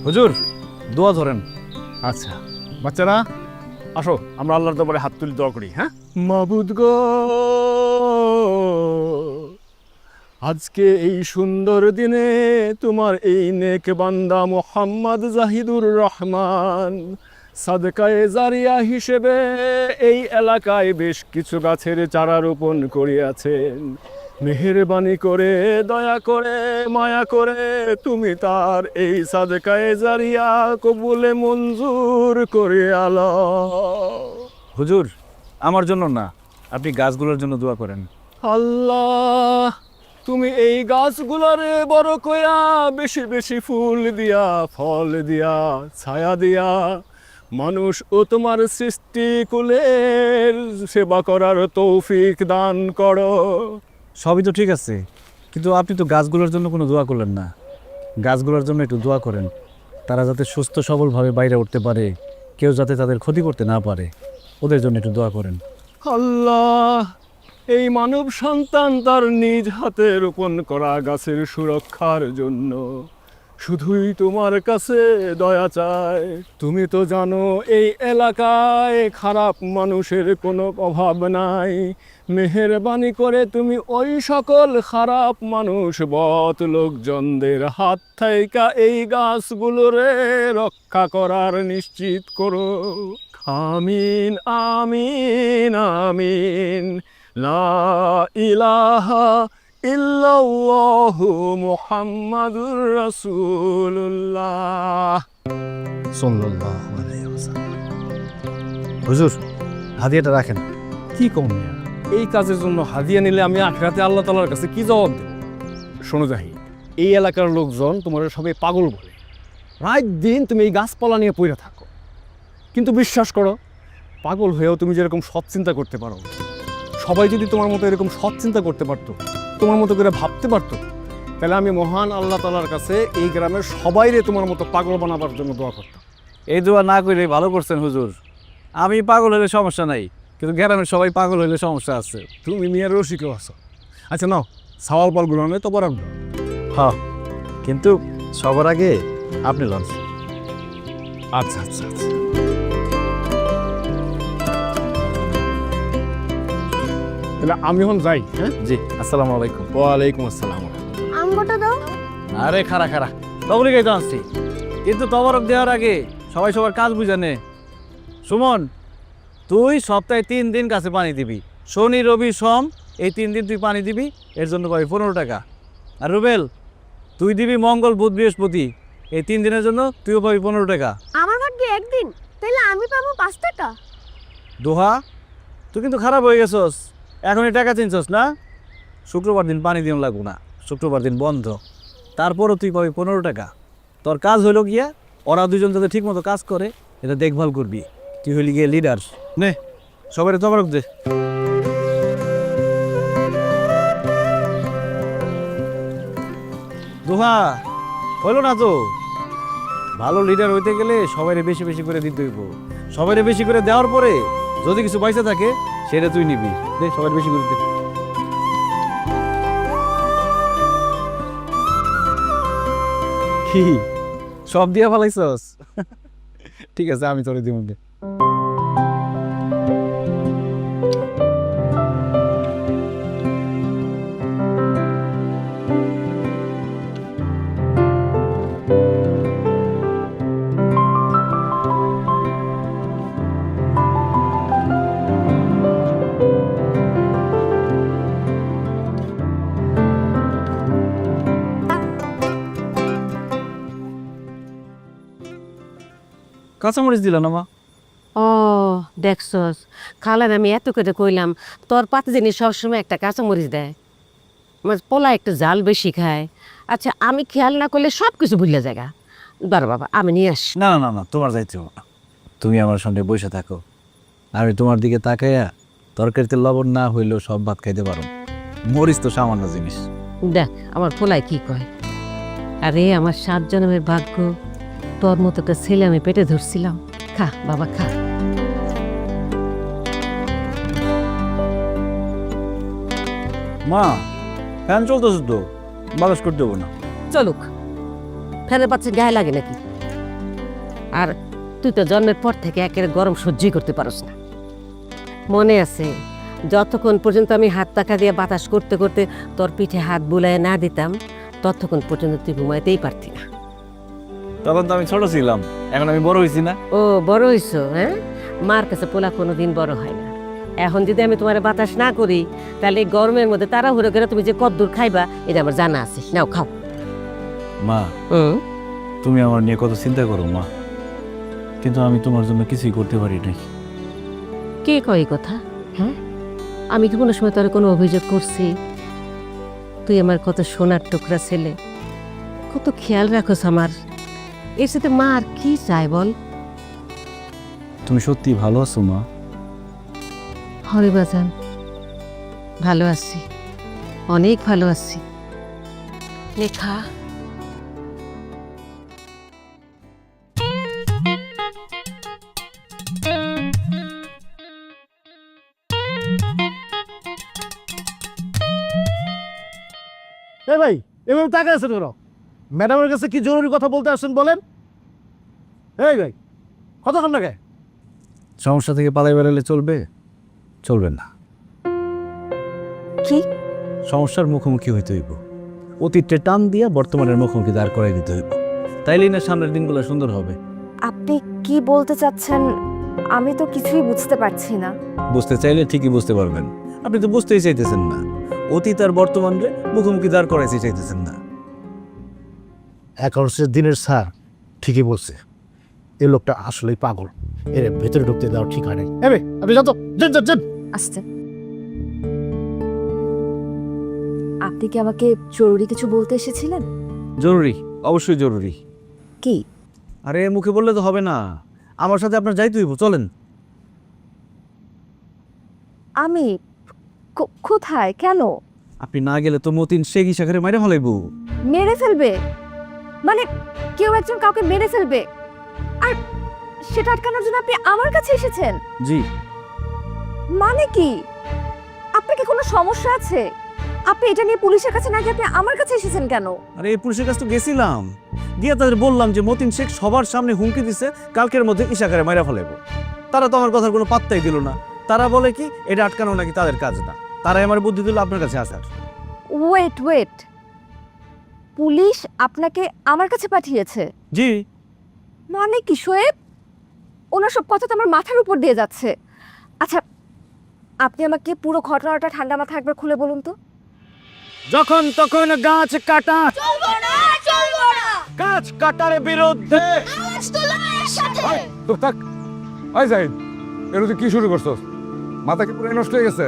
হুজুর দোয়া ধরেন। আচ্ছা বাচ্চারা আসো, আমরা আল্লাহর দরবারে হাত তুলে দোয়া করি। হ্যাঁ, মাবুদ গো, আজকে এই সুন্দর দিনে তোমার এই নেক বান্দা মোহাম্মদ জাহিদুর রহমান সাদকায়ে জারিয়া হিসেবে এই এলাকায় বেশ কিছু গাছের চারা রোপণ করিয়াছেন। মেহেরবানি করে, দয়া করে, মায়া করে তুমি তার এই সাদকায়ে জারিয়া কবুলে মঞ্জুর করে আলো। হুজুর আমার জন্য না, আপনি গাছগুলোর জন্য দোয়া করেন। আল্লাহ, তুমি এই গাছগুলারে বড় কইরা বেশি বেশি ফুল দিয়া, ফল দিয়া, ছায়া দিয়া মানুষ ও তোমার সৃষ্টি কুলের সেবা করার তৌফিক দান করো। সবই তো ঠিক আছে, কিন্তু আপনি তো গাছগুলোর জন্য কোনো দোয়া করলেন না। গাছগুলোর জন্য একটু দোয়া করেন, তারা যাতে সুস্থ সবলভাবে বাইরে উঠতে পারে, কেউ যাতে তাদের ক্ষতি করতে না পারে, ওদের জন্য একটু দোয়া করেন। আল্লাহ, এই মানব সন্তান তার নিজ হাতে রোপণ করা গাছের সুরক্ষার জন্য শুধুই তোমার কাছে দয়া চায়। তুমি তো জানো এই এলাকায় খারাপ মানুষের কোনো অভাব নাই। মেহেরবানি করে তুমি ওই সকল খারাপ মানুষ বদ লোকজনদের হাত থেকে এই গাছগুলোরে রক্ষা করার নিশ্চিত করো। আমিন আমিন আমিন। লা ইলাহা ইল্লাল্লাহু মুহাম্মাদুর রাসূলুল্লাহ সাল্লাল্লাহু আলাইহি ওয়াসাল্লাম। হুজুর হাদিয়াটা রাখেন। কি কম মিয়া, এই কাজের জন্য হাদিয়া নিলে আমি আখিরাতে আল্লাহ তাআলার কাছে কি জবাব দেব? শোনো জাহি, এই এলাকার লোকজন তোমার সবাই পাগল বলে। রাত দিন তুমি এই গাছপালা নিয়ে পড়ে থাকো, কিন্তু বিশ্বাস করো, পাগল হয়েও তুমি যেরকম সৎ চিন্তা করতে পারো, সবাই যদি তোমার মতো এরকম সৎ চিন্তা করতে পারতো, তোমার মতো করে ভাবতে পারতো, তাহলে আমি মহান আল্লাহ তাআলার কাছে এই গ্রামের সবাইরে তোমার মতো পাগল বানাবার জন্য দোয়া করতাম। এই দোয়া না করে ভালো করছেন হুজুর। আমি পাগল হলে সমস্যা নাই, কিন্তু গ্রামের সবাই পাগল হইলে সমস্যা আছে। তুমি মিয়ার রসিকেও আছো। আচ্ছা নাও, সাওয়াল পালগুলো নয় তো বরাদ্দ। হ্যাঁ, কিন্তু সবার আগে আপনি লঞ্চ। আচ্ছা আচ্ছা আচ্ছা। তাহলে আমি এখন যাই। হ্যাঁ, জি, আসসালামু আলাইকুম। ওয়ালাইকুম আসসালাম। আঙ্গটা দাও। আরে খারা খারা, তবলিগাই তো আসছি, কিন্তু তবরক দেওয়ার আগে সবাই সবার কাজ বুঝে নে। সুমন, তুই সপ্তাহে 3 দিন গাছে পানি দিবি, শনি রবি সোম, এই 3 দিন তুই পানি দিবি, এর জন্য পাবি 15 টাকা। আর রুবেল, তুই দিবি মঙ্গল বুধ বৃহস্পতি, এই 3 দিনের জন্য তুইও পাবি 15 টাকা। আমার ভাগ্যে একদিন, তাহলে আমি পাবো 5 টাকা। দোহা, তুই কিন্তু খারাপ হয়ে গেছস, এখনই টাকা চিনছস না? শুক্রবার দিন পানি দিন লাগবো না, শুক্রবার দিন বন্ধ, তারপরও তুই পাবি 15 টাকা। তোর কাজ হইল গিয়া ওরা দুজন যাতে ঠিক মতো কাজ করে এটা দেখভাল করবি। তুই হইলি গিয়ে লিডার। নে সবাই তবরক দে। দোহা, হইল না তো? ভালো লিডার হইতে গেলে সবাইরে বেশি বেশি করে দিতে হইব। সবাইরে বেশি করে দেওয়ার পরে যদি কিছু পয়সা থাকে সেটা তুই নিবি। দে সবাই বেশি করে দে। কি সব দিয়া ফেলাইছস? ঠিক আছে, আমি তোরে দিব। কাঁচামরিচ দিল না মা? ও দেখছস, খালার আমি এত করে কইলাম তোর পাতে জিনিস সবসময় একটা কাঁচামরিচ দেয়, আমার পোলা একটু জাল বেশি খায়। আচ্ছা আমি খেয়াল না করলে সব কিছু ভুলে জায়গা। দাঁড়া বাবা, আমি নিয়ে আসি। না না না না, তোমার যাইতে হবে না। তুমি আমার সঙ্গে বসে থাকো, আমি তোমার দিকে তাকাইয়া তরকারিতে লবণ না হইলেও সব ভাত খাইতে পারো। মরিচ তো সামান্য জিনিস। দেখ আমার পোলায় কি কয়, আরে আমার 7 জন্মের ভাগ্য তোর মতো একটা ছেলে আমি পেটে ধরছিলাম। খা বাবা খা। মা ফ্যান চলতেছে তো, বাতাস করতে দেবো না। চলুক, ফ্যানের পাচ্ছে গায়ে লাগে নাকি? আর তুই তো জন্মের পর থেকে একের গরম সহ্যই করতে পারস না। মনে আছে যতক্ষণ পর্যন্ত আমি হাত পাখা দিয়ে বাতাস করতে করতে তোর পিঠে হাত বুলায় না দিতাম ততক্ষণ পর্যন্ত তুই ঘুমাইতেই পারতি না। তখন তো আমি ছোট ছিলাম, এখন আমি বড় হয়েছি না। ও বড় হইছো? হ্যাঁ, মার কাছে পোলা কোনোদিন বড় হয় না। এখন যদি আমি তোমার বাতাস না করি তাহলে এই গরমের মধ্যে তাড়াহুড়ো করে তুমি যে কদ্দূর খাইবা এটা আমার জানা আছে। নাও খাও। মা, তুমি আমার নিয়ে কত চিন্তা করো মা, কিন্তু আমি তোমার জন্য কিছুই করতে পারি নাই। কে কয় এই কথা? হ্যাঁ, আমি কি কোনো সময় তোর কোনো অভিযোগ করছি? তুই আমার কত সোনার টুকরা ছেলে, কত খেয়াল রাখোস আমার। এর সাথে মা আর কি চায় বল? তুমি সত্যি ভালো আছো মা? হরে বাজান, ভালো আছি, অনেক ভালো আছি। লেখা এই ভাই, এভাবে তাকায় আছেন কেন? ম্যাডামের কাছে কি জরুরি কথা বলতে আসছেন বলেন। এই ভাই, কতক্ষণ লাগে? সমস্যা থেকে পালাই বেড়ালে চলবে? চলবে না। কি? সমস্যার মুখোমুখি হইতে হইব, অতীতটা টান দিয়া বর্তমানের মুখোমুখি দাঁড় করাই দিতে হইব, তাইলেই না সামনের দিনগুলো সুন্দর হবে। আপনি কি বলতে চাচ্ছেন? আমি তো কিছুই বুঝতে পারছি না। বুঝতে চাইলে ঠিকই বুঝতে পারবেন, আপনি তো বুঝতেই চাইতেছেন না। অতীত আর বর্তমানরে মুখোমুখি দাঁড় করাইতে চাইতেছেন না। অ্যাকাউন্টসের দিনের স্যার ঠিকই বলছে, এই লোকটা আসলেই পাগল, এর ভেতরে ঢুকতে দেওয়া ঠিক হয় নাই। এবে আপনি যত যান। আসতে। আপনি কি আমাকে জরুরি কিছু বলতে এসেছিলেন? জরুরি, অবশ্যই জরুরি। কি? আরে মুখে বললে তো হবে না, আমার সাথে আপনার যাইতে হইব, চলেন। আমি? কোথায়? কেন? আপনি না গেলে তো মতিন শেখ ইশাখারে মাইরে ফেলাইব। মেরে ফেলবে? মানে কেউ একজন কাউকে মেরে ফেলবে, আর সেটা আটকানোর জন্য আপনি আমার কাছে এসেছেন? জি। মানে কি? আপনার কি কোনো সমস্যা আছে? আপনি এটা নিয়ে পুলিশের কাছে না গিয়ে আপনি আমার কাছে এসেছেন কেন? আরে এই পুলিশের কাছে তো গেছিলাম, গিয়ে তাদের বললাম যে মতিন শেখ সবার সামনে হুমকি দিছে কালকের মধ্যে ইশাখারে মাইরা ফেলাইব। তারা তো আমার কথার কোনো পাত্তাই দিল না। তারা বলে কি এটা আটকানো নাকি তাদের কাজ না। তারাই আমার বুদ্ধি দিল আপনার কাছে আসার। ওয়েট, পুলিশ আপনাকে আমার কাছে পাঠিয়েছে? জি। মানে কি শোয়েব? ওনার সব কথা তো আমার মাথার উপর দিয়ে যাচ্ছে। আচ্ছা, আপনি আমাকে পুরো ঘটনাটা ঠান্ডা মাথায় একবার খুলে বলুন তো। যখন তখন গাছ কাটা, চলবো না। গাছ কাটার বিরুদ্ধে। আওয়াজ তোলো এর সাথে। তো থাক। ওই জাহিদ, এর তুই কি শুরু করছস? মাথা কি পুরো নষ্ট হয়ে গেছে?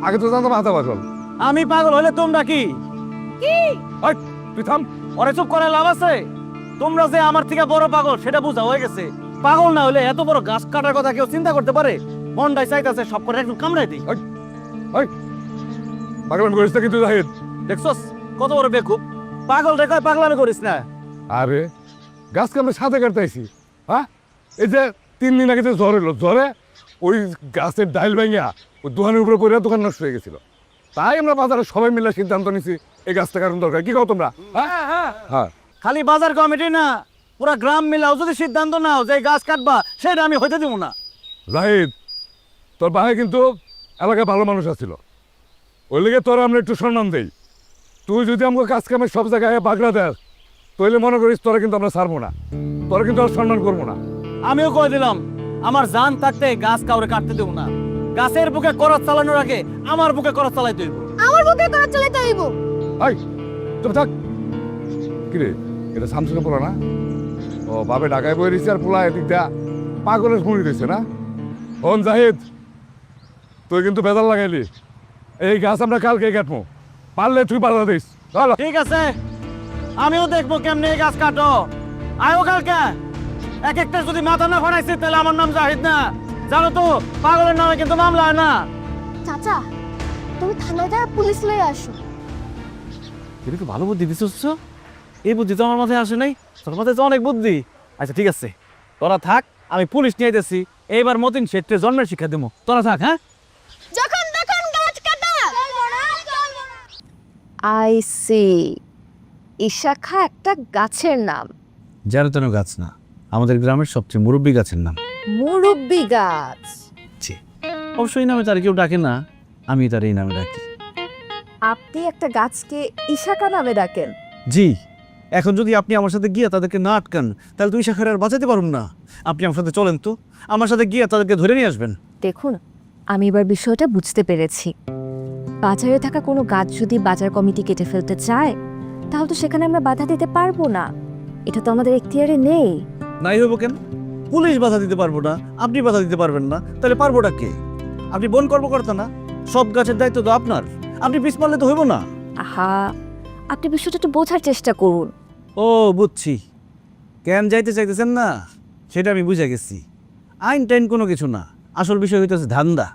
আগে তো জানতো মাথা পাগল। আমি পাগল হলে তোমরা কি? ওই তুই থাম। ওরে চুপ করে লাভ আছে? তোমরা যে আমার থেকে বড় পাগল সেটা বোঝা হয়ে গেছে। পাগল না হলে এত বড় গাছ কাটার কথা কেউ চিন্তা করতে পারে? মনটাই চাইতেছে সব করে একটু কামড়াই দিই। ওই পাগলামি করিস না কিন্তু জাহিদ। দেখছস কত বড় বেকুব? পাগল রে কয় পাগলামি করিস না। আরে গাছকে আমরা সাথে কাটতেছি। হ্যাঁ, এই যে 3 দিন আগে যে জ্বর এলো, জ্বরে ওই গাছের ডাইল ভাঙিয়া ওই দোকানের উপরে পড়ে দোকান নষ্ট হয়ে গেছিল। তাই আমরা বাজারে সবাই মিলে সিদ্ধান্ত নিছি এই গাছটা কারণ দরকার। কি কও তোমরা? হ্যাঁ, খালি বাজার কমিটি না, পুরা গ্রাম মিলাও যদি সিদ্ধান্ত নাও যে গাছ কাটবা, সেটা আমি হইতে দিব না। জাহিদ, তোর বাসায় কিন্তু এলাকায় ভালো মানুষ আছিল, ওই লেগে তোর আমরা একটু সম্মান দেই। তুই যদি আমাকে কাজ কামে সব জায়গায় বাগড়া দেস, তাহলে মনে করিস তোরা কিন্তু আমরা ছাড়বো না, তোরা কিন্তু আর সম্মান করবো না। আমিও কয়ে দিলাম আমার জান থাকতে গাছ কাউরে কাটতে দেব না। গাছের বুকে করত চালানোর আগে আমার বুকে করত চালাই দেব। আমার বুকে করা চলে তাইব। আই তুমি থাক। কিরে, এটা শামসুনে পোলা না? ও বাপে ঢাকায় বই দিচ্ছে আর পোলা এদিকটা পাগলের মুড়ি দিচ্ছে না? হন জাহিদ, তুই কিন্তু বেদাল লাগাইলি। এই গাছ আমরা কালকে কাটবো, পারলে তুই বাধা দিস। চলো। ঠিক আছে, আমিও দেখবো কেমনে এই গাছ কাটো। আয়ো কালকে। এক একটা যদি মাথা না ফাটাইছি তাহলে আমার নাম জাহিদ না। জানো তো পাগলের নামে কিন্তু মামলা হয় না। চাচা, তুমি থানায় যা পুলিশ লয়ে আসো। এটা তো ভালো বুদ্ধি দিছিস। এই বুদ্ধি তো আমার মাথায় আসে নাই। তোর মাথায় তো অনেক বুদ্ধি। আচ্ছা ঠিক আছে, তোরা থাক, আমি পুলিশ নিয়ে আইতেছি। এইবার মতিন শেঠে জন্মের শিক্ষা দেবো। তোরা থাক। হ্যাঁ, যখন তখন গাছ কাটা চলবো না। আই সি, ইশাখা একটা গাছের নাম। যেন তেন গাছ না, আমাদের গ্রামের সবচেয়ে মুরব্বী গাছের নাম। মুরব্বি গাছ। অবশ্যই নামে তার কেউ ডাকে না, আমি তার এই নামে ডাকি। আপনি একটা গাছকে ইশাকা নামে ডাকেন? জি, এখন যদি আপনি আমার সাথে গিয়ে তাদেরকে না আটকান তাহলে তুই শাখারে আর বাঁচাতে পারুন না। আপনি আমার সাথে চলেন তো, আমার সাথে গিয়ে তাদেরকে ধরে নিয়ে আসবেন। দেখুন, আমি এবার বিষয়টা বুঝতে পেরেছি। বাজারে থাকা কোনো গাছ যদি বাজার কমিটি কেটে ফেলতে চায় তাহলে তো সেখানে আমরা বাধা দিতে পারবো না। এটা তো আমাদের এখতিয়ারে নেই। নাই হইব কেন? পুলিশ বাধা দিতে পারবো না, আপনি বাধা দিতে পারবেন না, তাহলে পারবোটা কে? আপনি বন কর্মকর্তা না? সব গাছের দায়িত্ব তো আপনার, আপনি পিছ মারলে তো হইব না। আহা, আপনি বিষয়টা একটু বোঝার চেষ্টা করুন। ও বুঝছি, কেন যাইতে চাইতেছেন না সেটা আমি বুঝে গেছি। আইন টাইন কোনো কিছু না, আসল বিষয় হইতেছে ধান্দা।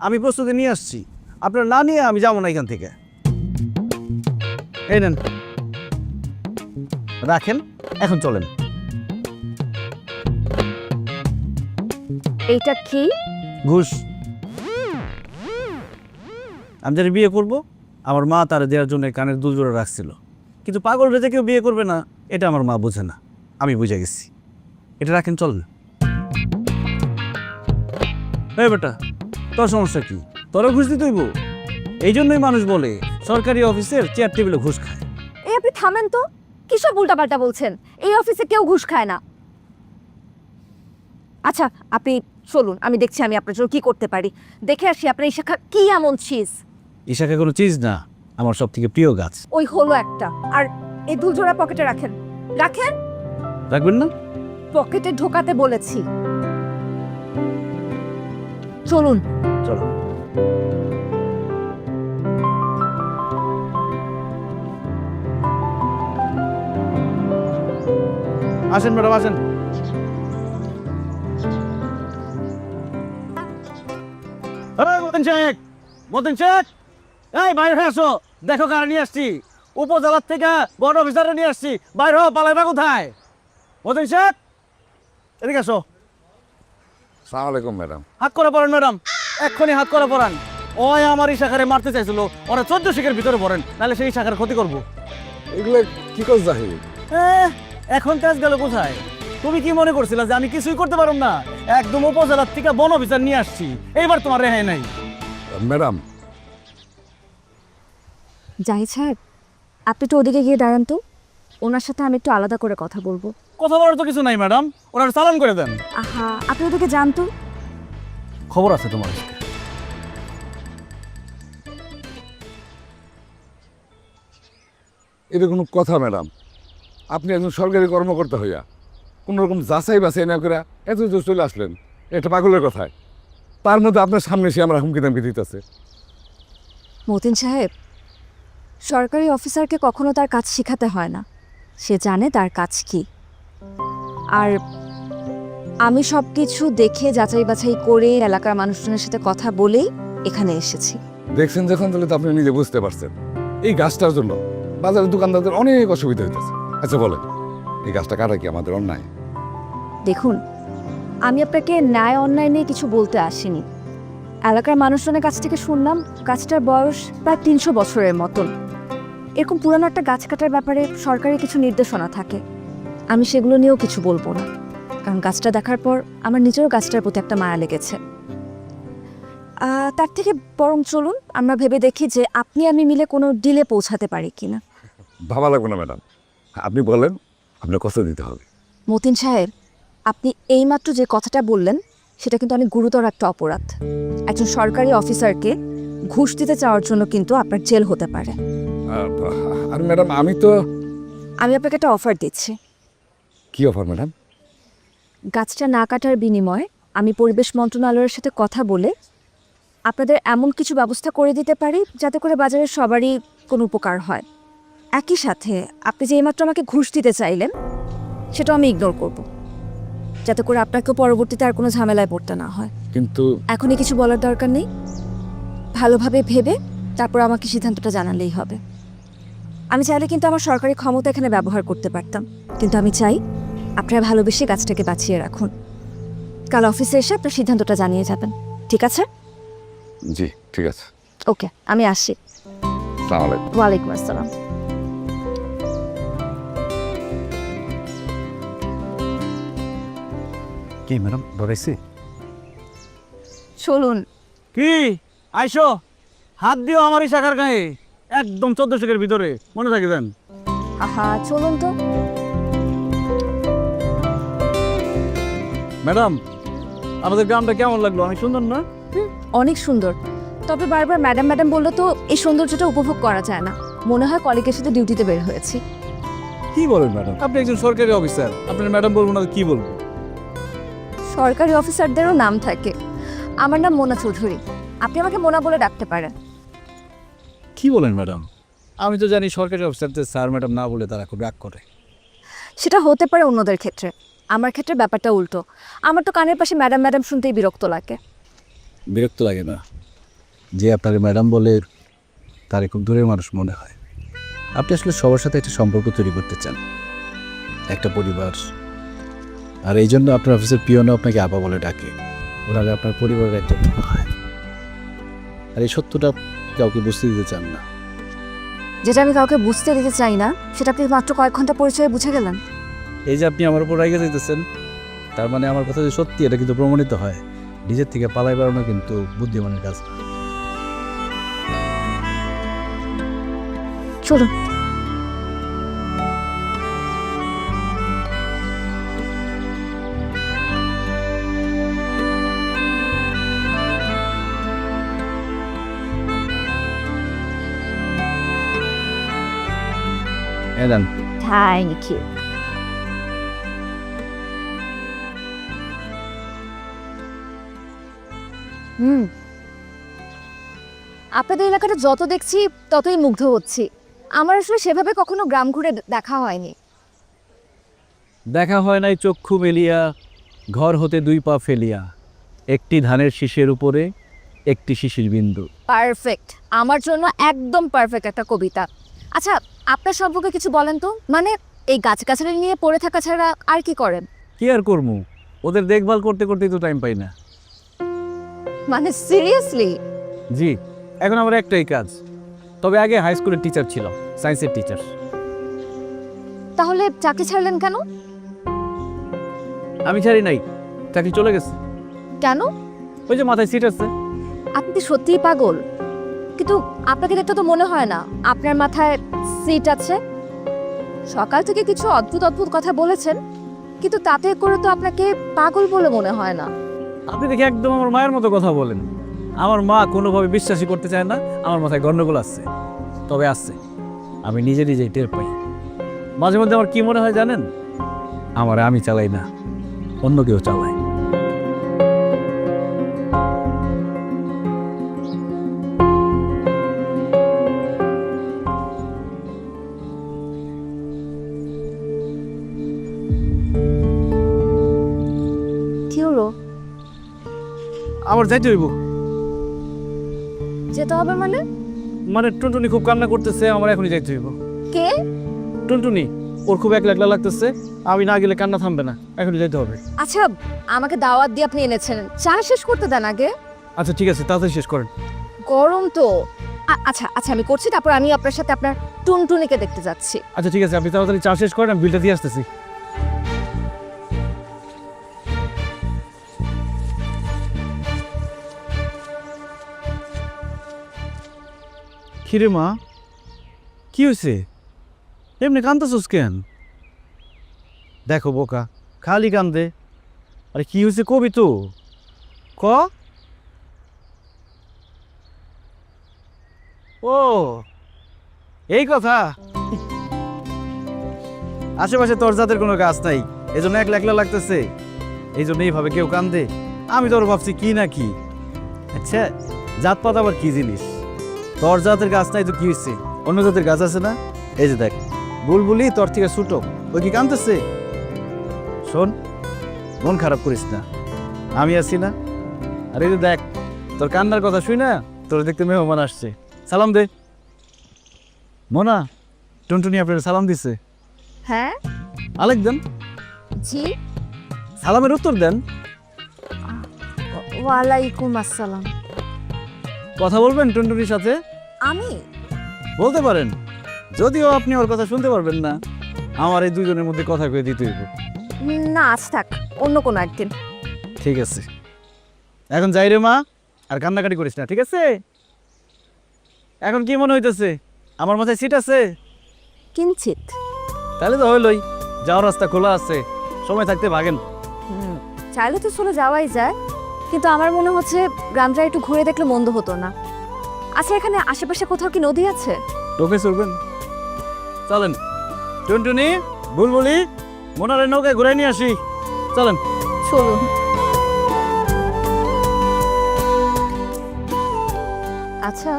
আমি প্রস্তুতি নিয়ে আসছি, আপনার না নিয়ে আমি যাবো না এখান থেকে। এই নেন, রাখেন, এখন চলেন। এইটা কি? ঘুষ। আমি যারা বিয়ে করব আমার মা তারা দেওয়ার জন্য কানের দুল জোড়া রাখছিল, কিন্তু পাগল রেজে কেউ বিয়ে করবে না এটা আমার মা বোঝে না, আমি বুঝে গেছি। এটা রাখেন, চলেন। এই বেটা, তোর সমস্যা কি? তোরও ঘুষ দিতে হইব? এই জন্যই মানুষ বলে সরকারি অফিসের চেয়ার টেবিলে ঘুষ খায়। এই আপনি থামেন তো, কিসব উল্টাপাল্টা বলছেন? এই অফিসে কেউ ঘুষ খায় না। আচ্ছা, আপনি চলুন, আমি দেখছি আমি আপনার জন্য কি করতে পারি। দেখে আসি আপনার এই শাখা কি এমন চিজ। ইশাকা কোনো চিজ না, আমার সব থেকে প্রিয় গাছ। ওই হলো একটা, আর এই দুজোড়া পকেটে রাখেন। রাখেন, রাখবেন না? পকেটে ঢোকাতে বলেছি। চলুন। চলো। আসেন ম্যাডাম, আসেন। মতিন শেখ, মতিন শেখ, এই বাইরে হয়ে আসো, দেখো কারা নিয়ে আসছি। উপজেলার থেকে বড় অফিসারে নিয়ে আসছি, বাইরে হো, পালাইবা কোথায়? মতিন শেখ, এদিকে আসো। সালাম আলাইকুম ম্যাডাম। হাত করে পড়েন ম্যাডাম, এক্ষুনি হাত করে পড়ান। ওই আমার এই শাখারে মারতে চাইছিল, ওরা 14 শিখের ভিতরে পড়েন, নাহলে সেই শাখার ক্ষতি করবো। এগুলো কি কর জাহিদ? এখন কাজ গেল কোথায়? তুমি কি মনে করছিলা যে আমি কিছুই করতে পারব না? একদম উপজেলার থেকে বন অফিসার নিয়ে আসছি, এইবার তোমার রেহাই নাই। ম্যাডাম, জাহিদ সাহেব, আপনি তো ওদিকে গিয়ে দাঁড়ান তো, ওনার সাথে আমি একটু আলাদা করে কথা বলবো। কথা বলার তো কিছু নাই ম্যাডাম, ওনার চালান করে দেন। আহা, আপনি ওদিকে যান তো। খবর আছে তোমার আজকে। এটা কোনো কথা ম্যাডাম? আপনি একজন সরকারি কর্মকর্তা হইয়া কোনো রকম যাচাই বাছাই না করে এত দূর চলে আসলেন, এটা পাগলের কথায়। তার মধ্যে আপনার সামনে এসে আমরা হুমকি দামকি দিতেছে। মতিন সাহেব, সরকারি অফিসারকে কখনো তার কাজ শেখাতে হয় না, সে জানে তার কাজ কি। আর আমি সব কিছু দেখে যাচাই বাছাই করে এলাকার মানুষজনের সাথে কথা বলেই এখানে এসেছি। দেখছেন যখন, তাহলে তো আপনি নিজে বুঝতে পারছেন এই গাছটার জন্য বাজারের দোকানদারদের অনেক অসুবিধা হইতেছে। আচ্ছা বলেন, এই গাছটা কাটা কি আমাদের অন্যায়? দেখুন, আমি আপনাকে ন্যায় অন্যায় নিয়ে কিছু বলতে আসিনি। এলাকার মানুষজনের কাছ থেকে শুনলাম গাছটার বয়স প্রায় 300 বছরের মতন। এরকম পুরানো একটা গাছ কাটার ব্যাপারে সরকারি কিছু নির্দেশনা থাকে, আমি সেগুলো নিয়েও কিছু বলবো না, কারণ গাছটা দেখার পর আমার নিজেরও গাছটার প্রতি একটা মায়া লেগেছে। তার থেকে বরং চলুন আমরা ভেবে দেখি যে আপনি আমি মিলে কোনো ডিলে পৌঁছাতে পারি কিনা। ভাবা লাগবে না ম্যাডাম, আপনি বলেন আপনার কষ্ট দিতে হবে। মতিন সাহেব, আপনি এইমাত্র যে কথাটা বললেন সেটা কিন্তু অনেক গুরুতর একটা অপরাধ। একজন সরকারি অফিসারকে ঘুষ দিতে চাওয়ার জন্য কিন্তু আপনার জেল হতে পারে। আর ম্যাডাম আমি আপনাকে একটা অফার দিচ্ছি। কি অফার ম্যাডাম? গাছটা না কাটার বিনিময়ে আমি পরিবেশ মন্ত্রণালয়ের সাথে কথা বলে আপনাদের এমন কিছু ব্যবস্থা করে দিতে পারি যাতে করে বাজারের সবারই কোনো উপকার হয়। একই সাথে আপনি যে এইমাত্র আমাকে ঘুষ দিতে চাইলেন সেটাও আমি ইগনোর করব, যাতে করে আপনাকেও পরবর্তীতে আর কোনো ঝামেলায় পড়তে না হয়। কিন্তু এখনই কিছু বলার দরকার নেই, ভালোভাবে ভেবে তারপর আমাকে সিদ্ধান্তটা জানালেই হবে। আমি চাইলে কিন্তু আমার সরকারি ক্ষমতা এখানে ব্যবহার করতে পারতাম, কিন্তু আমি চাই আপনারা ভালোবেসে গাছটাকে বাঁচিয়ে রাখুন। কাল অফিসে এসে আপনার সিদ্ধান্তটা জানিয়ে যাবেন, ঠিক আছে? জি ঠিক আছে। ওকে, আমি আসি। আসসালামু আলাইকুম। ওয়ালাইকুম আসসালাম। কি ম্যাডাম ডরাইছি? চলুন। কি আইসো, হাত দিও আমার এই শাখার গায়ে, একদম 1400 ভিতরে, মনে থাকে দেন। আহা চলুন তো। ম্যাডাম, আমাদের গ্রামটা কেমন লাগলো? অনেক সুন্দর না? অনেক সুন্দর, তবে বারবার ম্যাডাম ম্যাডাম বললে তো এই সৌন্দর্যটা উপভোগ করা যায় না। মনে হয় কলিগের সাথে ডিউটিতে বের হয়েছি। কি বলেন ম্যাডাম, আপনি একজন সরকারি অফিসার, আপনার ম্যাডাম বলবো না তো কি বলবো? সরকারি অফিসারদেরও নাম থাকে। আমার নাম মোনা চৌধুরী, আপনি আমাকে মোনা বলে ডাকতে পারেন। কি বলেন ম্যাডাম? আমি তো জানি সরকারি অফিসারদের স্যার ম্যাডাম না বলে তারা খুব রাগ করে। সেটা হতে পারে অন্যদের ক্ষেত্রে, আমার ক্ষেত্রে ব্যাপারটা উল্টো। আমার তো কানের পাশে ম্যাডাম ম্যাডাম শুনতেই বিরক্ত লাগে। বিরক্ত লাগে না, যে আপনার ম্যাডাম বলে তার খুব দূরের মানুষ মনে হয়। আপনি আসলে সবার সাথে একটা সম্পর্ক তৈরি করতে চান, একটা পরিবার, আর এই জন্য আপনার অফিসের পিয়নও আপনাকে আপা বলে ডাকে। ওনারা আপনার পরিবারের একটা হয়, আর এই সত্যটা কাউকে বুঝতে দিতে চান না। যেটা আমি কাউকে বুঝতে দিতে চাই না, সেটা আপনি মাত্র কয়েক ঘন্টা পরিচয়ে বুঝে গেলেন। এই যে আপনি আমার উপর রেগে দিতেছেন, তার মানে আমার কথা যে সত্যি, এটা কিন্তু প্রমাণিত হয়। নিজের থেকে পালাই বেড়ানো কিন্তু বুদ্ধিমানের কাজ না। চলুন। দেন। Thank you. আপনাদের এলাকাটা যত দেখছি ততই মুগ্ধ হচ্ছি। আমার আসলে সেভাবে কখনো গ্রাম ঘুরে দেখা হয়নি। দেখা হয় নাই চক্ষু মেলিয়া, ঘর হতে 2 পা ফেলিয়া, একটি ধানের শীষের উপরে একটি শিশির বিন্দু। পারফেক্ট, আমার জন্য একদম পারফেক্ট একটা কবিতা। আচ্ছা, আপনার সম্পর্কে কিছু বলেন তো। মানে এই গাছগাছালি নিয়ে পড়ে থাকা ছাড়া আর কি করেন? কি আর করবো, ওদের দেখভাল করতে করতেই তো টাইম পাই না। মানে সিরিয়াসলি? জি, এখন আমার একটাই কাজ। তবে আগে হাই স্কুলের টিচার ছিল, সায়েন্সের টিচার। তাহলে চাকরি ছাড়লেন কেন? আমি ছাড়ি নাই, চাকরি চলে গেছে। কেন? ওই যে মাথায় সিট আছে। আপনি কি সত্যিই পাগল? কিন্তু আপনাকে দেখতে তো মনে হয় না আপনার মাথায় সিট আছে। সকাল থেকে কিছু অদ্ভুত অদ্ভুত কথা বলেছেন, কিন্তু তাতে করে তো আপনাকে পাগল বলে মনে হয় না। আপনি দেখি একদম আমার মায়ের মতো কথা বলেন। আমার মা কোনোভাবে বিশ্বাসই করতে চায় না আমার মাথায় গন্ডগোল আছে। তবে আছে, আমি নিজে নিজেই টের পাই। মাঝে মধ্যে আমার কি মনে হয় জানেন? আমার আমি চালাই না, অন্য কেউ চালায়। কি হলো? আমার যাইতে হইব। যেতে হবে মানে? মানে টুনটুনি খুব কান্না করতেছে, আমার এখনই যাইতে হইব। কে? টুনটুনি, ওর খুব একলা একলা লাগতেছে, আমি না গেলে কান্না থামবে না, এখনই যাইতে হবে। আচ্ছা, আমাকে দাওয়াত দিয়ে আপনি এনেছেন, চা শেষ করতে দেন আগে। আচ্ছা ঠিক আছে, তাড়াতাড়ি শেষ করেন। গরম তো। আচ্ছা আচ্ছা, আমি করছি, তারপর আমি আপনার সাথে আপনার টুনটুনিকে দেখতে যাচ্ছি। আচ্ছা ঠিক আছে, আপনি তাড়াতাড়ি চা শেষ করেন, আমি বিলটা দিয়ে আসতেছি। কিরে মা, কি হয়েছে? এমনি কান্দতেছিস কেন? দেখো বোকা, খালি কান্দে। আরে কি হয়েছে কবি তো, ক। ও এই কথা। আশেপাশে তোর জাতের কোনো গাছ নাই, এই জন্য একলা একলা লাগতেছে, এই জন্য এইভাবে কেউ কান্দে। আমি তোর ভাবছি কি না কি। আচ্ছা, জাত পাত আবার কি জিনিস? তোর জাতের গাছ নাই তো কি হয়েছে? অন্য জাতের গাছ আছে না? এই যে দেখ, বুলবুলি তোর থেকে ছোট, ওই কি কান্দতেছে? শোন, মন খারাপ করিস না, আমি আছি না। আর এই যে দেখ, তোর কান্নার কথা শুই না, তোর দেখতে মেহমান আসছে, সালাম দে। মোনা, টুনটুনি আপনার সালাম দিছে। হ্যাঁ। আলেক দেন, জি। সালামের উত্তর দেন। ওয়ালাইকুম আসসালাম। কথা বলবেন টুনটুনির সাথে? আমি? বলতে পারেন, যদিও আপনি ওর কথা শুনতে পারবেন না। আমার এই দুজনের মধ্যে কথা কয়ে দিতে হইব। না, আজ থাক, অন্য কোনো একদিন। ঠিক আছে, এখন যাই রে মা, আর কান্নাকাটি করিস না, ঠিক আছে? এখন কি মনে হইতেছে, আমার মাথায় সিট আছে? কিঞ্চিত। তাহলে তো হইলই, যাওয়ার রাস্তা খোলা আছে, সময় থাকতে ভাগেন। চাইলে তো চলে যাওয়াই যায়, কিন্তু আমার মনে হচ্ছে গ্রামটা একটু ঘুরে দেখলে মন্দ হতো না। আচ্ছা, এখানে আশেপাশে কোথাও কি নদী আছে? টোকে চলবেন, চলেন। টুনটুনি, বুলবুলি, মোনারে নৌকায় ঘুরে নিয়ে আসি, চলেন। চলুন। আচ্ছা,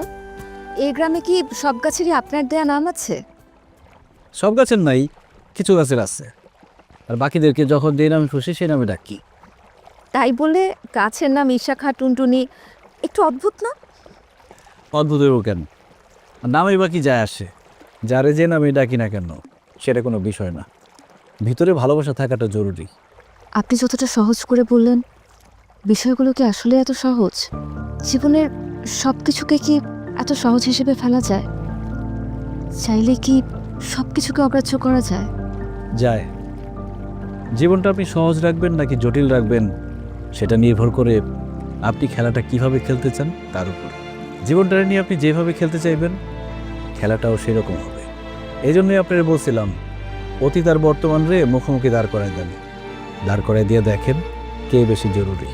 এই গ্রামে কি সব গাছেরই আপনার দেয়া নাম আছে? সব গাছের নাই, কিছু গাছের আছে, আর বাকিদেরকে যখন যে নামে খুশি সেই নামে ডাকি। তাই বলে গাছের নাম ইশাখা, টুনটুনি, একটু অদ্ভুত না? অদ্ভুত হইব কেন? আর নামে বাকি যায় আসে, যারে যে নামে ডাকি না কেন সেটা কোনো বিষয় না, ভিতরে ভালোবাসা থাকাটা জরুরি। আপনি যতটা সহজ করে বললেন, বিষয়গুলো কি আসলে এত সহজ? জীবনের সব কিছুকে কি এত সহজ হিসেবে ফেলা যায়? চাইলে কি সব কিছুকে অগ্রাহ্য করা যায়? যায়। জীবনটা আপনি সহজ রাখবেন নাকি জটিল রাখবেন সেটা নির্ভর করে আপনি খেলাটা কিভাবে খেলতে চান তার উপর। জীবনটা নিয়ে আপনি যেভাবে খেলতে চাইবেন খেলাটাও সেরকম হবে। এই জন্যই আপনারা বলছিলাম অতীত আর বর্তমান রে মুখোমুখি দাঁড় করায় দেন, দাঁড় করায় দিয়ে দেখেন কে বেশি জরুরি।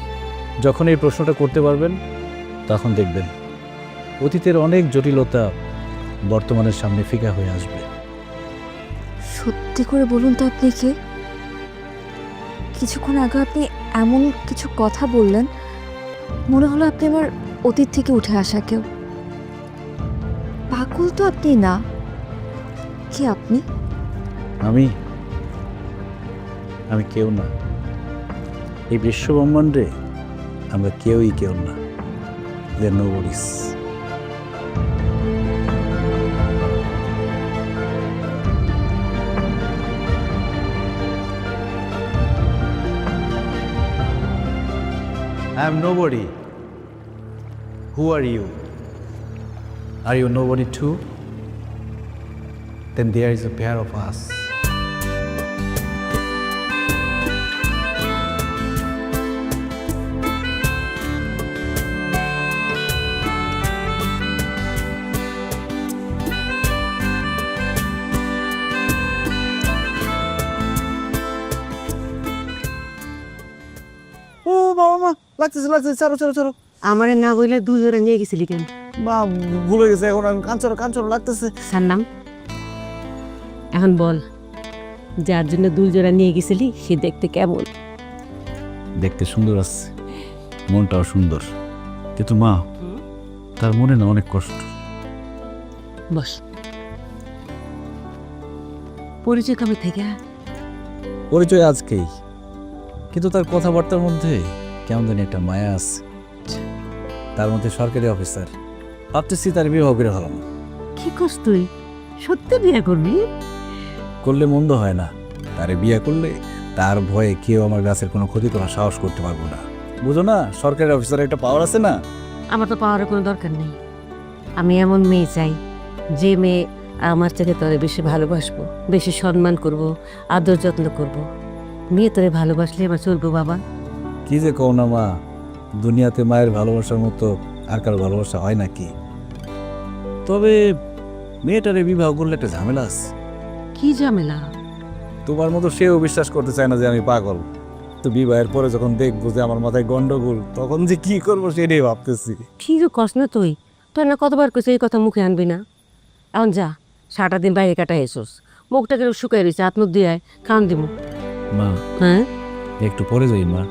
যখন এই প্রশ্নটা করতে পারবেন তখন দেখবেন অতীতের অনেক জটিলতা বর্তমানের সামনে ফিকা হয়ে আসবে। সত্যি করে বলুন তো, আপনি কে? কিছুক্ষণ আগে আপনি এমন কিছু কথা বললেন, মনে হলো আপনি আমার অতীত থেকে উঠে আসা কেউ। পাগল তো আপনি না। কি আপনি? আমি কেউ না। এই বিশ্ব ব্রহ্মাণ্ডে আমরা কেউই কেউ না। There are nobodies. I am nobody. Who are you? Are you nobody too? Then there is a pair of us. ও বাবা মা, লাগতেছে ছাড়ো ছাড়ো ছাড়ো। আমারে না বইলে দুজোরে নিয়ে গেছিলি কেন? মা ভুলে গেছে, এখন আমি কাঞ্চন লাগতেছে। সান্নাম, এখন বল, যার জন্য দুলজোড়া নিয়ে গেছিলি সে দেখতে কেমন? দেখতে সুন্দর আছে, মনটাও সুন্দর, কিন্তু মা তার মনে না অনেক কষ্ট। বস। পরিচয় কবে থেকে? পরিচয় আজকেই, কিন্তু তার কথাবার্তার মধ্যে কেমন জানি একটা মায়া আছে। তার মধ্যে সরকারি অফিসার, ভাবতেছি তার বিবাহ করে হলাম। কি করছ তুই? সত্যি বিয়ে করবি? করলে মন্দ হয় না, তারে বিয়ে করলে তার ভয়ে কেউ আমার গাছের কোনো ক্ষতি করার সাহস করতে পারবো না। বুঝো না, সরকারি অফিসারের একটা পাওয়ার আছে না। আমার তো পাওয়ারের কোনো দরকার নেই। আমি এমন মেয়ে চাই যে মেয়ে আমার থেকে তোরে বেশি ভালোবাসবো, বেশি সম্মান করব, আদর যত্ন করব। মেয়ে তোরে ভালোবাসলে আমার চলবো বাবা। কি যে কও না মা, দুনিয়াতে মায়ের ভালোবাসার মতো আর কারো ভালোবাসা হয় নাকি? তবে মেয়েটারে বিবাহ করলে একটা ঝামেলা আছে। কি ঝামেলা? তোমার মতো সেও বিশ্বাস করতে চায় না যে আমি পাগল। তো বিবাহের পরে যখন দেখবো যে আমার মাথায় গন্ডগোল, তখন যে কি করবো সেটাই ভাবতেছি। কি যে কস না তুই, তোর না কতবার কইছে এই কথা মুখে আনবি না। এখন যা, সারাটা দিন বাইরে কাটা এসোস, মুখটাকে শুকাই রয়েছে, হাত মুখ দিয়ে খান দিব। মা হ্যাঁ, একটু পরে যাই মা,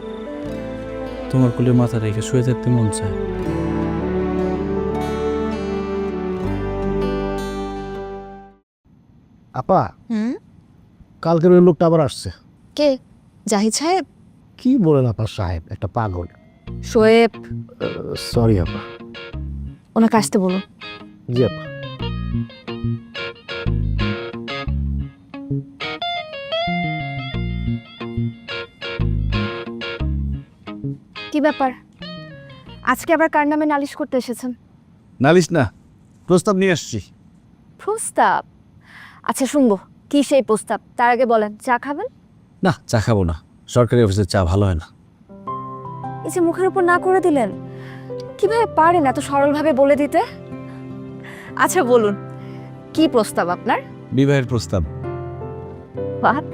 তোমার কোলে মাথা রেখে শুয়ে থাকতে মন চায়। আপা, কালকের ওই লোকটা আবার আসছে। কে? জাহিদ সাহেব? কি বলেন আপা সাহেব, একটা পাগল। শোয়েব? সরি আপা। ওনাকে আসতে বলুন। জি আপা। কি ব্যাপার, আজকে আবার কার নামে নালিশ করতে এসেছেন? নালিশ না, প্রস্তাব নিয়ে আসছি। প্রস্তাব? আচ্ছা, শুনবো। কি সেই প্রস্তাব? তার আগে বলেন, চা খাবেন? না, চা খাবো না, সরকারি অফিসের চা ভালো হয় না। এই যে মুখের উপর না করে দিলেন, কিভাবে পারেন এত সরলভাবে বলে দিতে? আচ্ছা বলুন, কি প্রস্তাব আপনার? বিবাহের প্রস্তাব। What?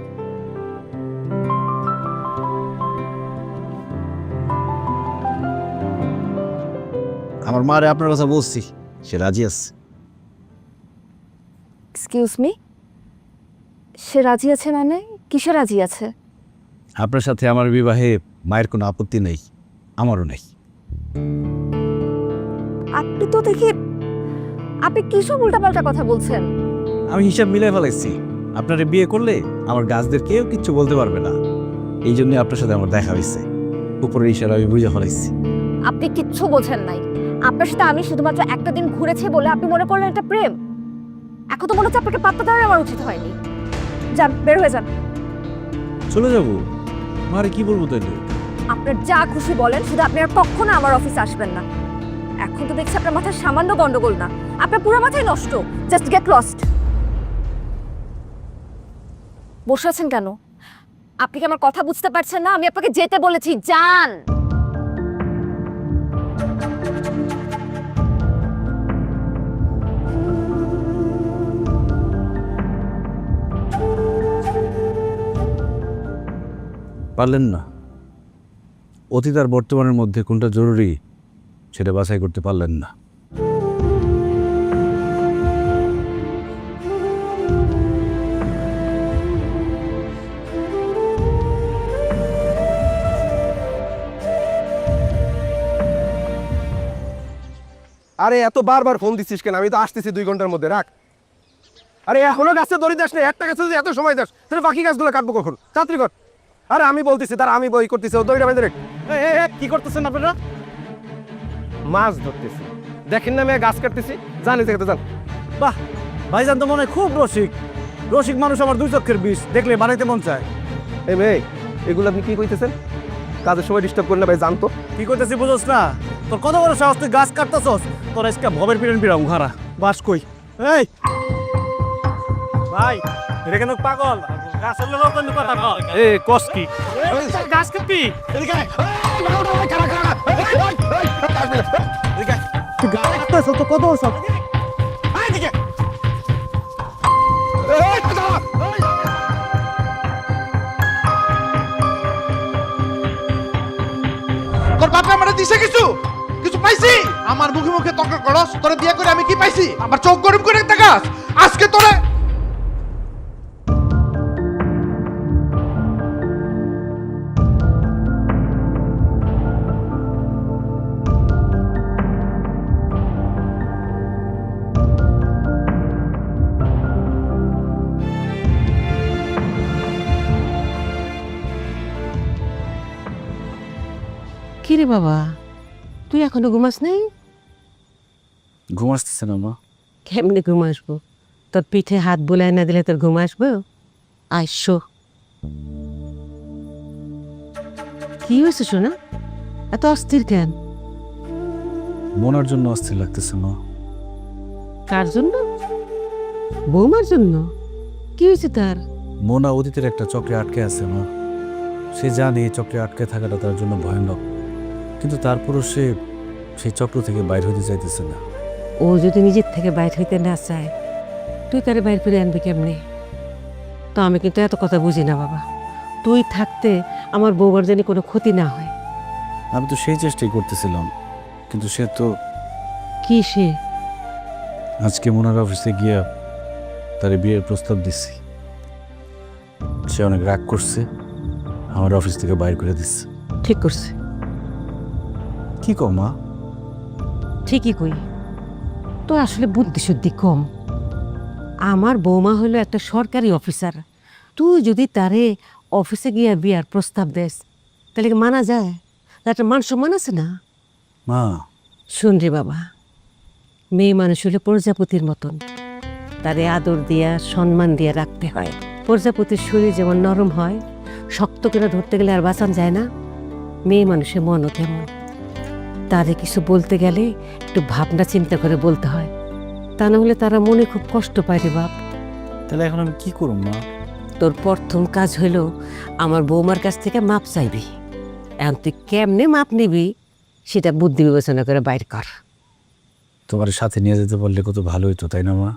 আমার মারে আপনার কথা বলছি, সে রাজি আছে। এক্সকিউজ মি, সে রাজি আছে মানে? কিসে রাজি আছে? আপনার সাথে আমার বিবাহে মায়ের কোনো আপত্তি নেই, আমারও নেই। আপনি তো দেখি আপনি কিসব উল্টাপাল্টা কথা বলছেন। আমি হিসাব মিলাই ফেলাইছি, আপনারে বিয়ে করলে আমার গাছদের কেউ কিচ্ছু বলতে পারবে না, এই জন্য আপনার সাথে আমার দেখা হয়েছে। উপরের ইশারা আমি বুঝে ফেলাইছি। আপনি কিচ্ছু বোঝেন নাই। আপনার সাথে আমি শুধুমাত্র একটা দিন ঘুরেছি বলে আপনি মনে করলেন এটা প্রেম। এখন তো মনে হচ্ছে আপনাকে পাত্তা দেওয়ার আমার উচিত হয়নি। যান, বের হয়ে যান। চলে যাবো? মারে কি বলবো তাইলে? আপনার যা খুশি বলেন, শুধু আপনি আর কখনো আমার অফিসে আসবেন না। এখন তো দেখছি আপনার মাথায় সামান্য গন্ডগোল না, আপনার পুরো মাথায় নষ্ট। Just get lost. বসে আছেন কেন? আপনি কি আমার কথা বুঝতে পারছেন না? আমি আপনাকে যেতে বলেছি, যান। পারলেন না? অতীত আর বর্তমানের মধ্যে কোনটা জরুরি সেটা বাছাই করতে পারলেন না। আরে এত বারবার ফোন দিচ্ছিস কেন? আমি তো আসতেছি 2 ঘন্টার মধ্যে, রাখ। আরে এখনো গাছে দড়ি দাস না, একটা গাছে যদি এত সময় দাস তাহলে বাকি গাছগুলো কাটবো কখন? তাড়াতাড়ি কর। আরে আমি বলতেছি, তারা আমি বই করতেছি, ও দড়িটা বেঁধে রেখ। কি করতেছেন আপনারা? মাছ ধরতেছি, দেখেন না আমি গাছ কাটতেছি। জানি দেখতে যান। বাহ, ভাইজান তো মনে হয় খুব রসিক। রসিক মানুষ আমার 2 চক্ষের বিষ, দেখলে বানাইতে মন চায়। এই মেয়ে, এগুলো আপনি কি কইতেছেন? কাজের সময় ডিস্টার্ব করেন না ভাই, জানতো। কি করতেছি বুঝোস না? তোর কত বড় সাহস, তুই গাছ কাটতেছস? তোর আজকে ভবের পিড়েন পিড়াম ঘাড়া। বাস কই? এই ভাই, এটা কেন পাগল? গাছের লোক কিন্তু কথা কয়। এ কস কি? গাছ কাটবি? এদিকে আয়। এদিকে আয়। তুই গাছ কাটতেছ তো কত সব? আয় এদিকে। তোর বাপে আমারে দিছে কিছু কিছু পাইছি? আমার মুখে মুখে তর্ক করস, তোরে বিয়ে করে আমি কি পাইছি? আমার চোখ গরম করে তাকাস আজকে তোরে। কিরে বাবা, তুই এখনো ঘুমাস নাই? ঘুম আসতেছে না মা? কেমনে ঘুম আসবো? তোর পিঠে হাত বুলায় না দিলে তোর ঘুম আসবো? আইসো। কি হয়েছে শোনা? এত অস্থির কেন? মনার জন্য অস্থির লাগতেছে মা। কার জন্য? বৌমার জন্য? কি হয়েছে তার? মোনা অতীতের একটা চক্রে আটকে আছে মা। সে জানে এই চক্রে আটকে থাকাটা তার জন্য ভয়ানক, কিন্তু তারপরও সে সেই চক্র থেকে বাইর হতে চাইতেছে না। ও যদি নিজের থেকে বাইর হইতে না চায়, তুই তারে বাইর করে আনবি কেমনে? তো আমি কিন্তু এত কথা বুঝি না বাবা। তুই থাকতে আমার বৌমার জানি কোনো ক্ষতি না হয়। আমি তো সেই চেষ্টাই করতেছিলাম, কিন্তু সে তো কি সে? আজকে মোনার অফিসে গিয়া তার বিয়ের প্রস্তাব দিচ্ছি। সে অনেক রাগ করছে, আমার অফিস থেকে বাইর করে দিচ্ছে। ঠিক করছে। কি কও মা? ঠিকই কই, তো আসলে বুদ্ধি শুদ্ধি কম। আমার বৌমা হলো একটা সরকারি অফিসার। তুই যদি তারে অফিসে গিয়ে বিয়ার প্রস্তাব দেস, তাহলে কি মানা যায়? একটা মান সম্মান আছে না? মা, শুন রে বাবা, মেয়ে মানুষ হলে প্রজাপতির মতন, তারে আদর দিয়া সম্মান দিয়া রাখতে হয়। প্রজাপতির শরীর যেমন নরম হয়, শক্ত করে ধরতে গেলে আর বাঁচান যায় না, মেয়ে মানুষের মনও তেমন। তারে কিছু বলতে গেলে একটু ভাবনা চিন্তা করে বলতে হয়, তা না হলে তারা মনে খুব কষ্ট পায় রে বাপ। তাহলে এখন আমি কি করব মা? তোর প্রথম কাজ হইল আমার বৌমার কাছ থেকে মাপ চাইবি। এখন তুই কেমনে মাপ নিবি সেটা বুদ্ধি বিবেচনা করে বাইর কর। তোমার সাথে নিয়ে যেতে পারলে কত ভালো হতো, তাই না মা?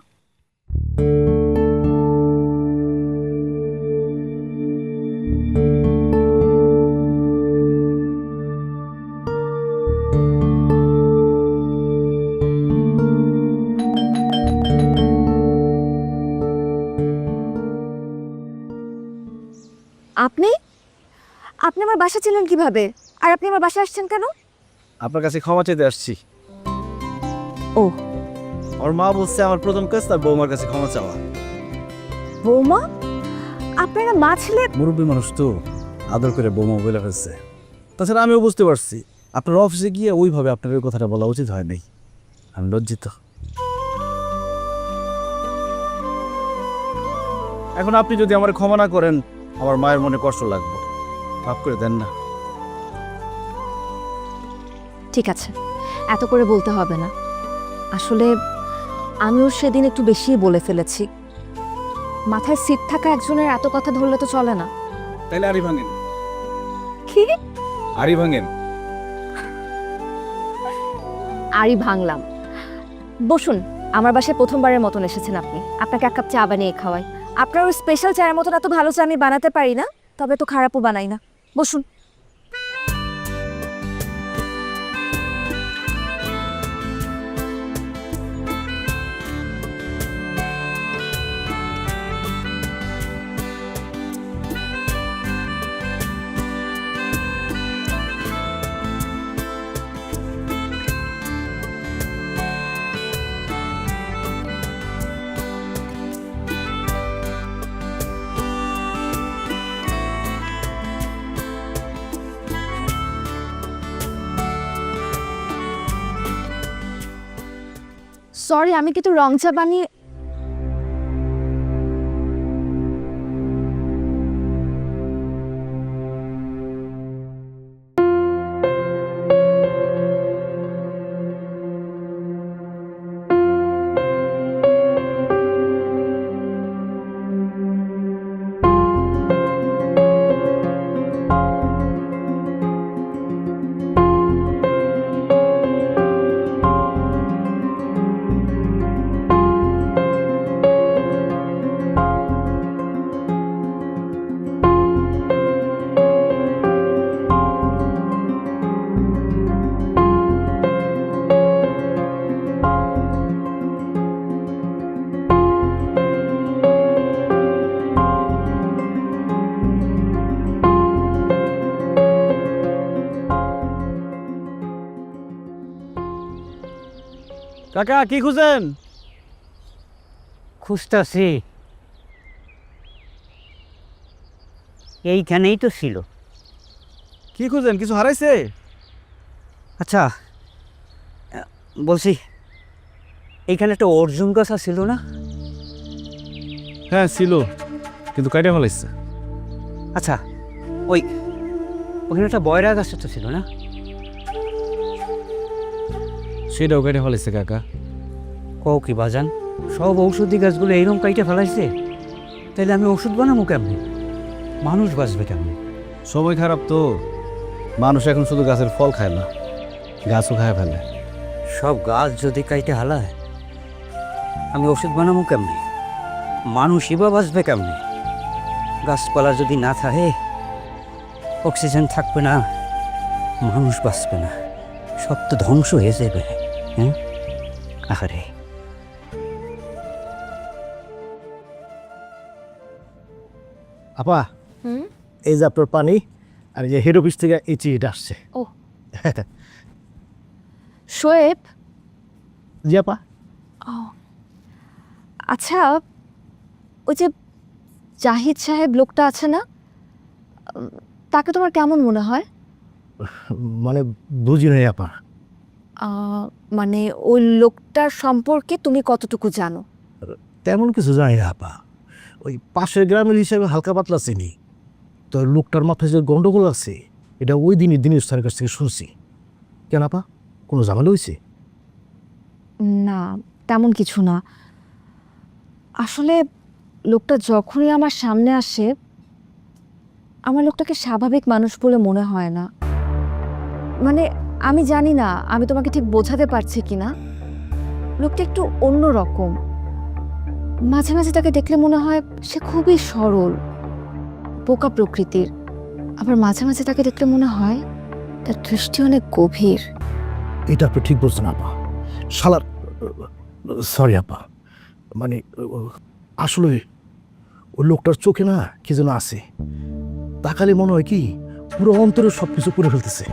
আপনি আপনি আমার বাসা ছিলেন কিভাবে, আর আপনি আমার বাসায় আসছেন কেন? আপনার কাছে ক্ষমা চাইতে আসছি। ও আমার মা বলছে আমার প্রথম কাজ তার বৌমার কাছে ক্ষমা চাওয়া। বৌমা? আপনারা মা ছেলে? মুরব্বী মানুষ তো আদর করে বৌমা বলে ফেলছে। তাছাড়া আমিও বুঝতে পারছি আপনার অফিসে গিয়ে ওইভাবে আপনার ওই কথাটা বলা উচিত হয় নাই। আমি লজ্জিত। এখন আপনি যদি আমার ক্ষমা না করেন আমার মায়ের মনে কষ্ট লাগবে, মাফ করে দেন না। ঠিক আছে, এত করে বলতে হবে না। আসলে আমিও সেদিন একটু বেশিই বলে ফেলেছি। মাথায় সিট থাকা একজনের এত কথা ধরলে তো চলে না। তাইলে আড়ি ভাঙেন। কি? আড়ি ভাঙেন। আরই ভাঙলাম। বসুন, আমার বাসায় প্রথমবারের মতন এসেছেন আপনি। আপনাকে এক কাপ চা বানিয়ে খাওয়াই। আপনার ওই স্পেশাল চায়ের মতন এত ভালো চা আমি বানাতে পারি না, তবে তো খারাপও বানাই না। বসুন। সরি, আমি কিন্তু রং চা বানিয়ে কাকা কি খুঁজেন? খুঁজতেছি, এইখানেই তো ছিল। কি খুঁজেন? কিছু হারাইছে? আচ্ছা, বলছি এইখানে একটা অর্জুন গাছ ছিল না? হ্যাঁ ছিল, কিন্তু কাইটা ফেলাইছে। আচ্ছা, ওই ওখানে একটা বয়রা গাছ তো ছিল না? সেটাও কাইটা ফেলাইছে কাকা। কও কি বাজান, সব ঔষধি গাছগুলো এইরকম কাইটে ফেলাইছে? তাইলে আমি ওষুধ বানাবো কেমনি? মানুষ বাঁচবে কেমনি? সময় খারাপ তো, মানুষ এখন শুধু গাছের ফল খায় না, গাছও খায় ফেলে। সব গাছ যদি কাইটে হালায় আমি ওষুধ বানাবো কেমনি? মানুষই বা বাঁচবে কেমনি? গাছপালা যদি না থাকে অক্সিজেন থাকবে না, মানুষ বাঁচবে না, সব তো ধ্বংস হয়ে যাবে। হ্যাঁ, আরে আপা, এই যে আপনার পানি, আর এই যে হেড অফিস থেকে এই চিঠিটা আসছে। ও শোয়েব। জি আপা। আচ্ছা, ওই যে জাহিদ সাহেব লোকটা আছে না, তাকে তোমার কেমন মনে হয়? মানে বুঝি নাই আপা। মানে ওই লোকটার সম্পর্কে তুমি কতটুকু জানো? তেমন কিছু জানি না আপা, ওই পাশের গ্রামের হিসাবে হালকা পাতলা চিনি। তো লোকটার মাথায় যে গন্ডগোল আছে এটা ওই দিনই দিনের স্যারের কাছ থেকে শুনছি। কেন আপা, কোনো ঝামেলা হয়েছে? না, তেমন কিছু না। আসলে লোকটা যখনই আমার সামনে আসে আমার লোকটাকে স্বাভাবিক মানুষ বলে মনে হয় না। মানে আমি জানি না আমি তোমাকে ঠিক বোঝাতে পারছি কিনা। লোকটা একটু অন্য রকম। মাঝে মাঝে তাকে দেখলে মনে হয় সে খুবই সরল, বোকা প্রকৃতির। আবার মাঝে মাঝে তাকে দেখলে মনে হয় তার দৃষ্টি অনেক গভীর। এটা আপনি ঠিক বলছেন আপা। শালার সরি আপা, মানে আসলে ওই লোকটার চোখে না কি যেন আছে, তাকালে মনে হয় কি পুরো অন্তরের সব কিছু করে ফেলতেছে।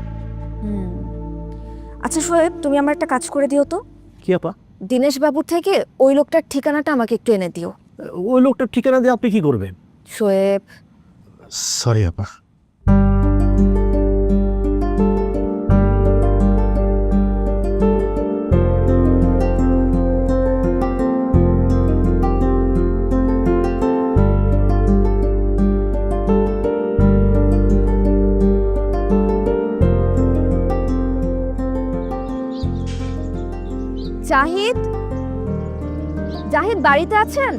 আচ্ছা শোয়েব, তুমি আমার একটা কাজ করে দিও তো। কি আপা? দীনেশ বাবুর থেকে ওই লোকটার ঠিকানাটা আমাকে একটু এনে দিও। ওই লোকটার ঠিকানা দিয়ে আপনি কি করবেন? শোয়েব, সরি আপা। জাহিদ, জাহিদ বাড়িতে আছেন?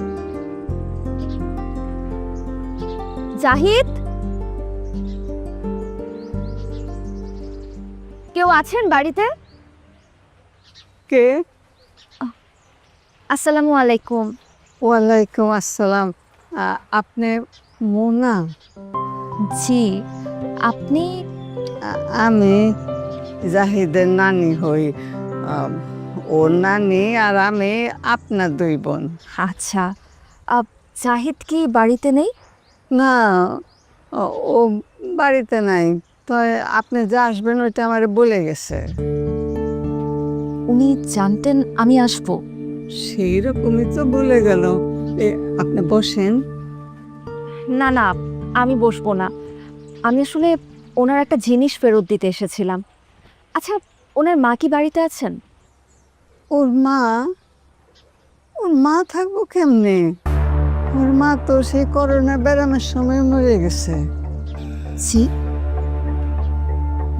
জাহিদ, কেউ আছেন বাড়িতে? কে? আসসালামু আলাইকুম। ওয়ালাইকুম আসসালাম। আপনি মোনা? জি, আপনি? আমি জাহিদের নানি হই। ওর নানি আর আমি আপনার দুই বোন। আচ্ছা, জাহিদ কি বাড়িতে নেই? না, ও বাড়িতে নাই। তো আপনি যে আসবেন ওইটা আমার বলে গেছে। উনি জানতেন আমি আসবো? সেই রকমই তো বলে গেল। আপনি বসেন। না না, আমি বসবো না। আমি আসলে ওনার একটা জিনিস ফেরত দিতে এসেছিলাম। আচ্ছা, ওনার মা কি বাড়িতে আছেন? ওর মা থাকবো কেমনে? ওর মা তো সেই করোনা ব্যারামের সময় মরে গেছে। জি।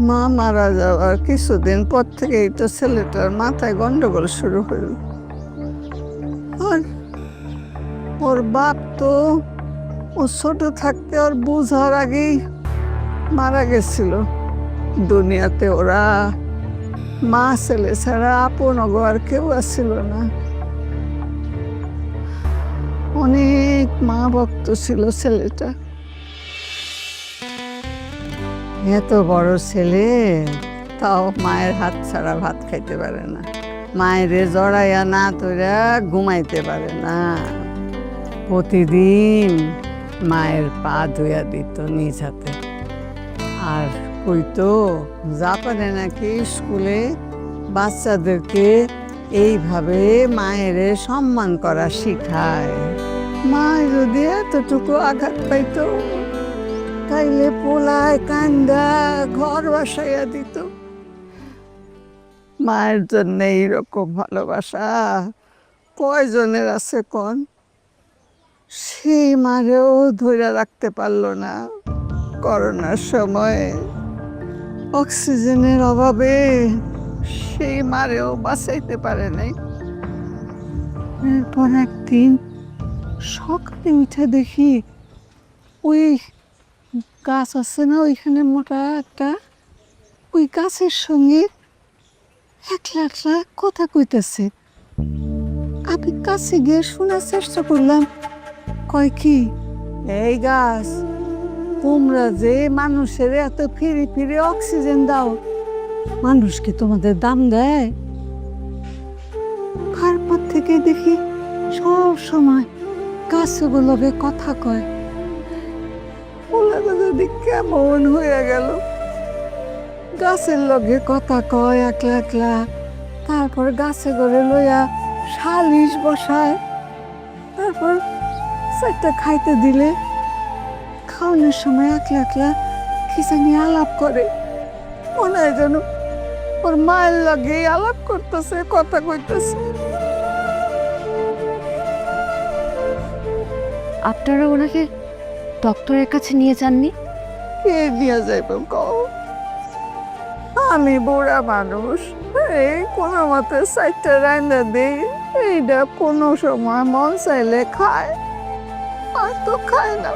মা মারা যাওয়ার কিছুদিন পর থেকেই তো ছেলেটার মাথায় গন্ডগোল শুরু হইল। আর ওর বাপ তো ও ছোট থাকতে ওর বুঝার আগেই মারা গেছিল। দুনিয়াতে ওরা মা ছেলে ছাড়া আপন আর কেউ আসছিল না। অনেক মা ভক্ত ছিল ছেলেটা। এত বড় ছেলে তাও মায়ের হাত ছাড়া ভাত খাইতে পারে না। মায়ের জড়াইয়া না তোরা ঘুমাইতে পারে না। প্রতিদিন মায়ের পা ধুইয়া দিত নিজ হাতে। আর কইতো জাপানে নাকি স্কুলে বাচ্চাদেরকে এইভাবে মায়ের সম্মান করা শিখায়। মা যদি এতটুকু আঘাত পাইতো তাইলে পোলায় কান্দা ঘর বাসাইয়া দিত। মায়ের জন্য এইরকম ভালোবাসা কয়জনের আছে কোন? সেই মারেও ধরে রাখতে পারলো না। করোনার সময় অক্সিজেনের অভাবে সেই মারেও বাঁচাইতে পারে নাই। এরপর একদিন সকালে উঠে দেখি ওই গাছ আছে না ওইখানে মোটা একটা, ওই গাছের সঙ্গে একলা একলা কথা কইতেছে। আমি কাছে গিয়ে শোনার চেষ্টা করলাম। কয় কি, এই গাছ তোমরা যে মানুষের এত ফিরে ফিরে অক্সিজেন দাও, মানুষ কি তোমাদের দাম দেয়? তারপর থেকে দেখি সব সময় গাছগুলোকে কথা কয়। ওগুলো যদি কেমন হয়ে গেল, গাছের লগে কথা কয় একলা একলা। তারপর গাছে করে লইয়া সালিশ বসায়। তারপর সেটা খাইতে দিলে খাওয়ানোর সময় একলা একলা কি জানি আলাপ করে। মনে হয় যেন ওর মায়ের লগে আলাপ করতেছে, কথা কইতেছে। আপনারা ওনাকে ডক্টরের কাছে নিয়ে যাননি? কে নিয়ে যাইব কও? আমি বুড়া মানুষ, এই কোনো মতে সাইটটা রান্না দিই। এইটা কোনো সময় মন চাইলে খায়, আর তো খায় না।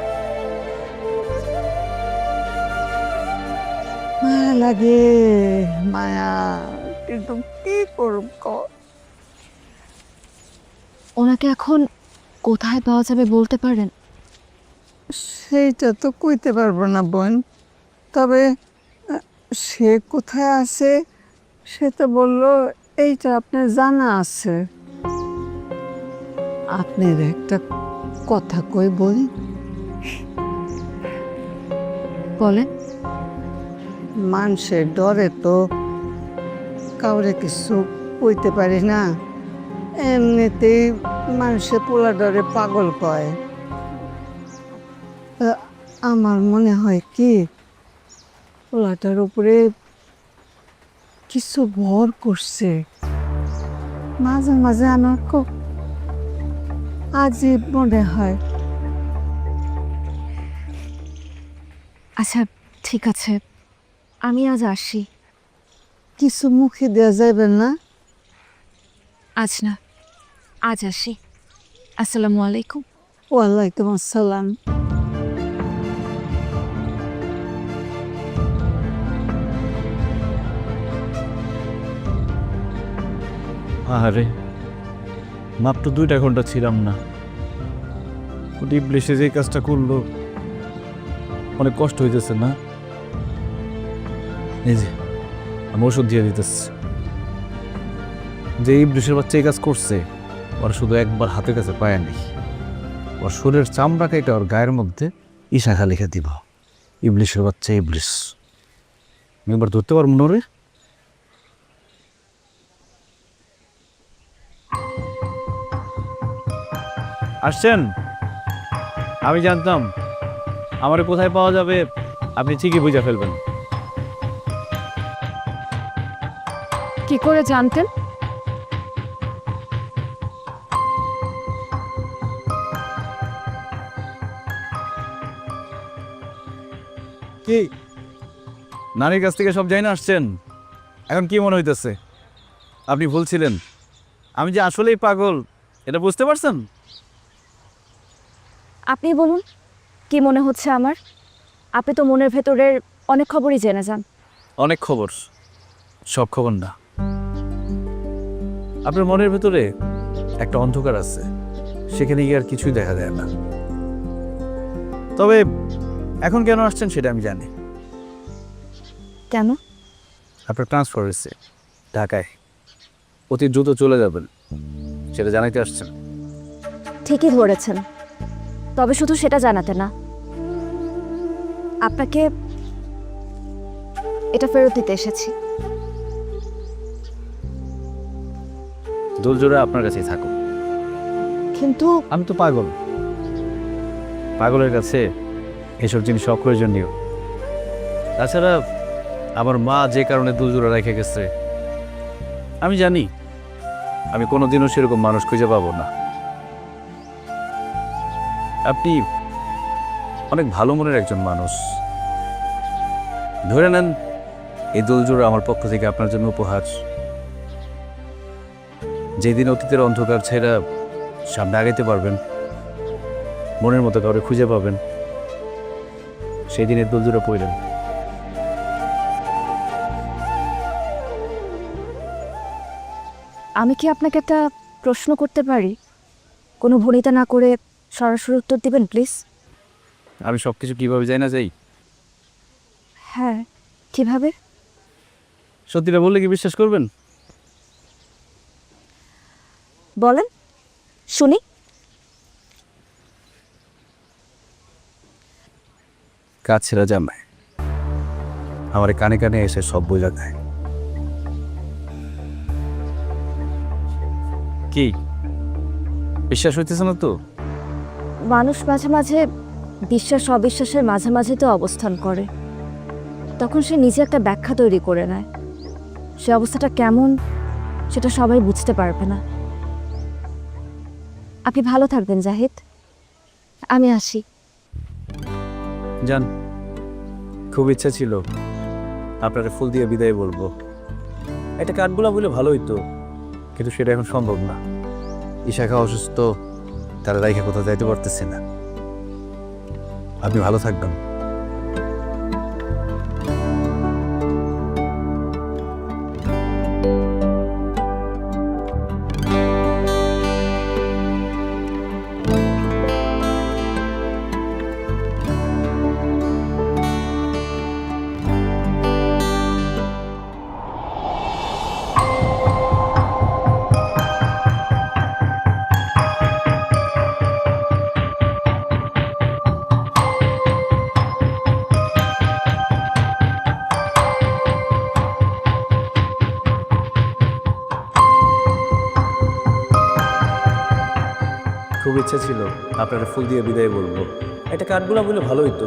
মায়া লাগে, মায়া, কিন্তু কি করব ক? ওনাকে এখন কোথায় পাওয়া যাবে বলতে পারেন? সেইটা তো কইতে পারবো না বোন, তবে সে কোথায় আছে সে তো বললো এইটা আপনার জানা আছে। আপনার একটা কথা কই বলি, বলেন। মানুষের ডরে তো কাউরে কিছু কইতে পারি না, এমনিতেই মানুষের পোলা ডরে পাগল কয়। তা আমার মনে হয় কি পোলাটার উপরে কিছু ভর করছে। মাঝে মাঝে আমার খুব আজীব মনে হয়। আচ্ছা ঠিক আছে, আমি আজ আসি। কিছু মুখে দেওয়া যাবে না? আজ না, আজ আসি। আসসালামু আলাইকুম। ওয়ালাইকুম আসসালাম। আরে মাত্র 2টা ঘন্টা ছিলাম না, ইবলিশে যে কাজটা করলো অনেক কষ্ট হইতেছে না? এই যে আমি ওষুধ দিয়ে দিতেছি। যে ইবলিশের বাচ্চা এই কাজ করছে ওরা শুধু একবার হাতের কাছে পায় নি, ওর শরীরের চামড়া কেটে ওর গায়ের মধ্যে ইশাখা লিখে দিব। ইবলিশের বাচ্চা ইবলিশ, আমি একবার ধরতে পারবো না রে? আসছেন? আমি জানতাম আমারে কোথায় পাওয়া যাবে আপনি ঠিকই বুঝে ফেলবেন। কি করে জানতেন? কি নারীর কাছ থেকে সব জানি না আসছেন, এখন কি মনে হইতেছে? আপনি ভুলছিলেন, আমি যে আসলেই পাগল এটা বুঝতে পারছেন? আপনি বলুন কি মনে হচ্ছে আমার? আপনি তো মনের ভেতরের অনেক খবরই জেনে যান। অনেক খবর, সব খবর না। আপনার মনের ভেতরে একটা অন্ধকার আছে, সেখানে গিয়ে আর কিছুই দেখা যায় না। তবে এখন কেন আসছেন সেটা আমি জানি। কেন? আপনার ট্রান্সফার হয়েছে ঢাকায়, অতি দ্রুত চলে যাবেন, সেটা জানাইতে আসছেন। ঠিকই ধরেছেন, তবে শুধু সেটা জানাতে না, আপনাকে এটা ফেরত দিতে এসেছি। দোলজোড়া আপনার কাছেই থাকুক। কিন্তু আমি তো পাগল, পাগলের কাছে এসব জিনিস অপ্রয়োজনীয়। তাছাড়া আমার মা যে কারণে দুলজোড়া রেখে গেছে আমি জানি, আমি কোনোদিনও সেরকম মানুষ খুঁজে পাবো না। আপনি অনেক ভালো মনের একজন মানুষ, ধরে নেন এই দুলজোড়া আমার পক্ষ থেকে আপনার জন্য উপহার। যেদিন অতীতের অন্ধকার ছেড়া সামনে আগাইতে পারবেন, মনের মতো কাউরে খুঁজে পাবেন, সেই দিনের দুলজোড়া পইলেন। আমি কি আপনাকে একটা প্রশ্ন করতে পারি? কোনো ভনিতা না করে সরাসরি উত্তর দিবেন প্লিজ। আমি সব কিছু কীভাবে যাই না যাই? হ্যাঁ, কিভাবে? সত্যিটা বললে কি বিশ্বাস করবেন? বলেন শুনি। কাজ ছেড়া জামায় আমার কানে কানে এসে সব বোঝা দেয়। কি বিশ্বাস হইতেছে না তো? মানুষ মাঝে মাঝে বিশ্বাস অবিশ্বাসের মাঝামাঝি তো অবস্থান করে, তখন সে নিজে একটা ব্যাখ্যা তৈরি করে নেয়। সে অবস্থাটা কেমন সেটা সবাই বুঝতে পারবে না। আপনি ভালো থাকবেন জাহিদ, আমি আসি। জান, খুব ইচ্ছা ছিল আপনাকে ফুল দিয়ে বিদায় বলবো, একটা কাঠগোলাপ বলে ভালো হইতো, কিন্তু সেটা এখন সম্ভব না। ইশাখা অসুস্থ, তারা রাইখা কোথাও যাইতে পারতেছে না। আপনি ভালো থাকবেন। খুব ইচ্ছে ছিল আপনারা ফুল দিয়ে বিদায় বলবো, একটা কাঠগোলাপ বলে ভালো হইতো।